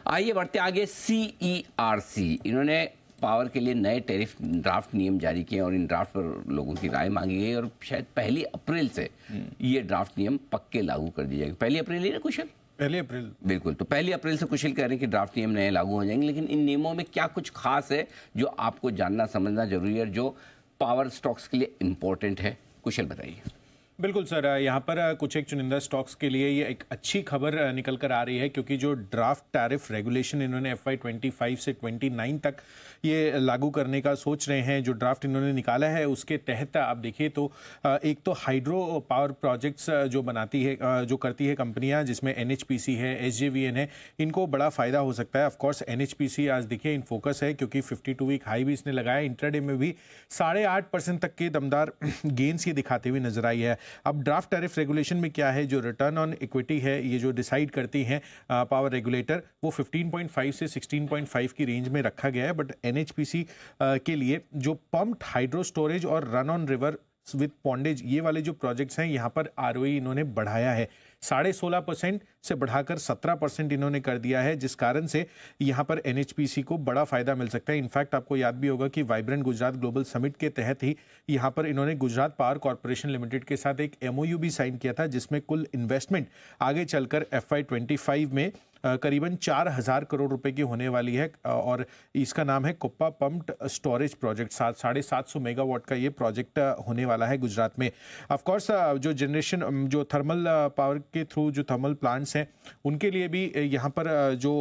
आइए बढ़ते आगे। CERC इन्होंने पावर के लिए नए टैरिफ ड्राफ्ट नियम जारी किए और इन ड्राफ्ट पर लोगों की राय मांगी गई और शायद 1 अप्रैल से ये ड्राफ्ट नियम पक्के लागू कर दिए जाएंगे। 1 अप्रैल ही ना कुशल? 1 अप्रैल बिल्कुल। तो 1 अप्रैल से कुशल कह रहे हैं कि ड्राफ्ट नियम नए लागू हो जाएंगे, लेकिन इन नियमों में क्या कुछ खास है जो आपको जानना समझना जरूरी है, जो पावर स्टॉक्स के लिए इम्पोर्टेंट है? कुशल बताइए। बिल्कुल सर, यहाँ पर कुछ एक चुनिंदा स्टॉक्स के लिए ये एक अच्छी खबर निकल कर आ रही है, क्योंकि जो ड्राफ्ट टैरिफ रेगुलेशन इन्होंने FY 25 से 29 तक ये लागू करने का सोच रहे हैं, जो ड्राफ्ट इन्होंने निकाला है उसके तहत आप देखिए तो एक तो हाइड्रो पावर प्रोजेक्ट्स जो बनाती है, जो करती है कंपनियां, जिसमें NHPC है, SJVN है, इनको बड़ा फायदा हो सकता है। ऑफकोर्स NHPC आज देखिए इन फोकस है, क्योंकि 52 वीक हाई भी इसने लगाया, इंट्राडे में भी 8.5% तक के दमदार गेंस ये दिखाते हुए नजर आई है। अब ड्राफ्ट टैरिफ रेगुलेशन में क्या है, जो रिटर्न ऑन इक्विटी है ये जो डिसाइड करती हैं पावर रेगुलेटर, वो 15.5 से 16.5 की रेंज में रखा गया है। बट NHPC के लिए जो पम्प्ड हाइड्रो स्टोरेज और रन ऑन रिवर विद पॉन्डेज, ये वाले जो प्रोजेक्ट्स हैं, यहाँ पर ROE इन्होंने बढ़ाया है, 16.5% से बढ़ाकर 17% इन्होंने कर दिया है, जिस कारण से यहाँ पर NHPC को बड़ा फायदा मिल सकता है। इनफैक्ट आपको याद भी होगा कि वाइब्रेंट गुजरात ग्लोबल समिट के तहत ही यहाँ पर इन्होंने गुजरात पावर कॉर्पोरेशन लिमिटेड के साथ एक MOU भी साइन किया था, जिसमें कुल इन्वेस्टमेंट आगे चलकर FY 25 में करीबन 4,000 करोड़ रुपए की होने वाली है, और इसका नाम है कुप्पा पम्प्ड स्टोरेज प्रोजेक्ट। 750 मेगावाट का ये प्रोजेक्ट होने वाला है गुजरात में। ऑफ कोर्स जो जनरेशन, जो थर्मल पावर के थ्रू जो थर्मल प्लांट्स हैं, उनके लिए भी यहाँ पर जो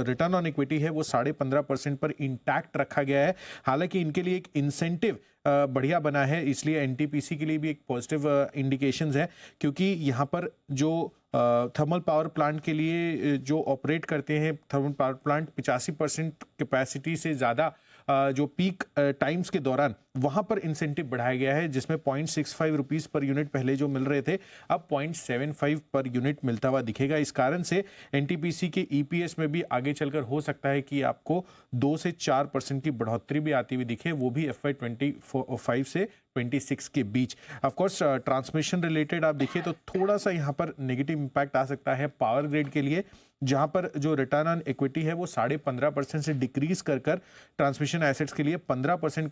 रिटर्न ऑन इक्विटी है वो 15.5% पर इंटैक्ट रखा गया है। हालांकि इनके लिए एक इंसेंटिव बढ़िया बना है, इसलिए NTPC के लिए भी एक पॉजिटिव इंडिकेशंस है, क्योंकि यहाँ पर जो थर्मल पावर प्लांट के लिए जो ऑपरेट करते हैं, थर्मल पावर प्लांट 85% कैपेसिटी से ज़्यादा जो पीक टाइम्स के दौरान वहां पर इंसेंटिव बढ़ाया गया है, जिसमें 0.65 रुपीस पर यूनिट पहले जो मिल रहे थे, अब 0.75 पर यूनिट मिलता हुआ दिखेगा। इस कारण से NTPC के EPS में भी आगे चलकर हो सकता है कि आपको 2 से 4% की बढ़ोतरी भी आती हुई दिखे, वो भी FY 25 से 26 के बीच। ऑफ कोर्स ट्रांसमिशन रिलेटेड आप देखिए तो थोड़ा सा यहाँ पर नेगेटिव इंपैक्ट आ सकता है पावर ग्रिड के लिए, जहां पर जो रिटर्न ऑन इक्विटी है वो 15.5% से डिक्रीज कर ट्रांसमिशन एसेट्स के लिए 15%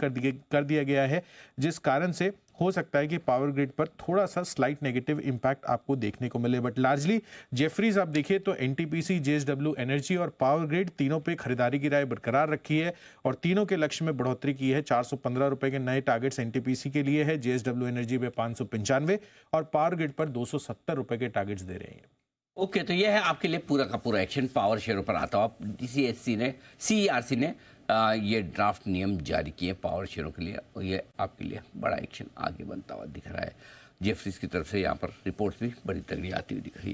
कर दिया गया है, जिस कारण से हो सकता है कि पावर ग्रिड पर थोड़ा सा स्लाइट नेगेटिव इंपैक्ट आपको देखने को मिले। बट लार्जली जेफरीज आप देखिए तो NTPC, JSW एनर्जी और पावर ग्रिड तीनों पे खरीदारी की राय बरकरार रखी है और तीनों के लक्ष्य में बढ़ोतरी की है। 415 रुपए के नए टारगेट्स NTPC के लिए है, JSW एनर्जी पे 595 और पावर ग्रिड पर 270 रुपए के टारगेट्स दे रहे हैं। ओके, तो यह है आपके लिए पूरा का पूरा एक्शन पावर शेयरों पर आता हुआ। CERC ने ये ड्राफ्ट नियम जारी किए पावर शेयरों के लिए, और ये आपके लिए बड़ा एक्शन आगे बनता हुआ दिख रहा है। जेफरीज की तरफ से यहाँ पर रिपोर्ट्स भी बड़ी तगड़ी आती हुई दिख रही है।